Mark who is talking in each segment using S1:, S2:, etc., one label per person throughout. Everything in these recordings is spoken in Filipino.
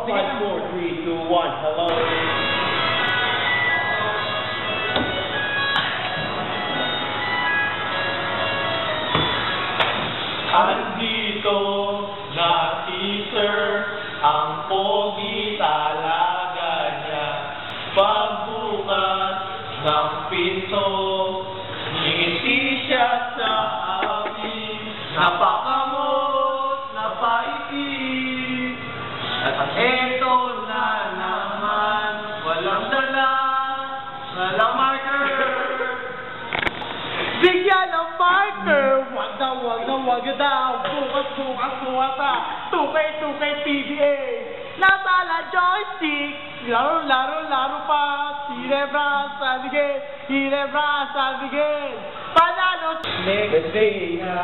S1: 5, 4, 3, 2, 1. Hello. Andito na si Sir, ang pogi talaga niya. Pagbukas ng pinto, ngiti siya sa amin. Napakamot, napaitin. At eto na naman, walang dala, walang marker.
S2: Bigyan ng partner! Wag na daw! Bukas na! Tukay PBA! Nasala joystick! Laro pa! Hinebra San Miguel! Panalo!
S1: Next day na,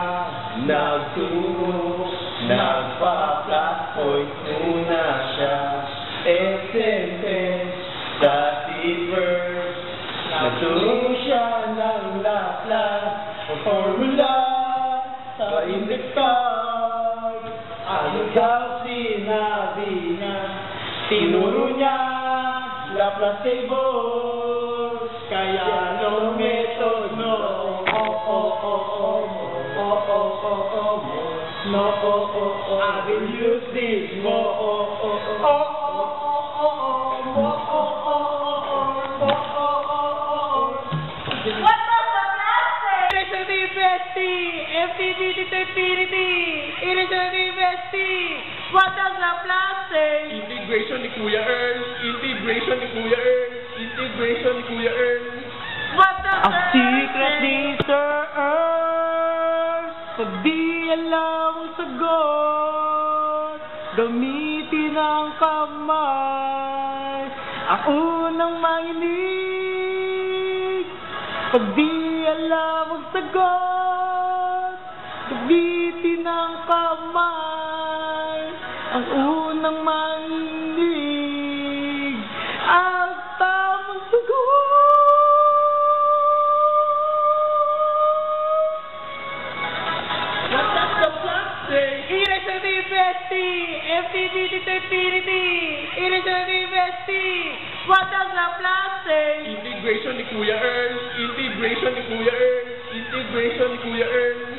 S1: nagturo, nagpa-flat point muna siya. SMS sa silver, nagturo siya ng Laplace o formula sa index card. Ano daw sinabi niya? Tinuro niya Laplace table, kaya no method no. I will use this
S2: What does Laplace say?
S1: Integration ni Kuya Earl. Integration ni Kuya Earl. Integration ni Kuya Earl.
S2: What does
S3: Ang secret ni Sir Earl, pag di alam ang sagot, gamitin ang kamay. Ang unang manginig, pag di alam ang sagot, gamitin ang kamay. Ang unang manginig, ang tamang sagot.
S1: What does the plot say?
S2: What does Laplace say?
S1: Integration ni Kuya Earl. Integration ni Kuya Earl. Integration ni Kuya Earl.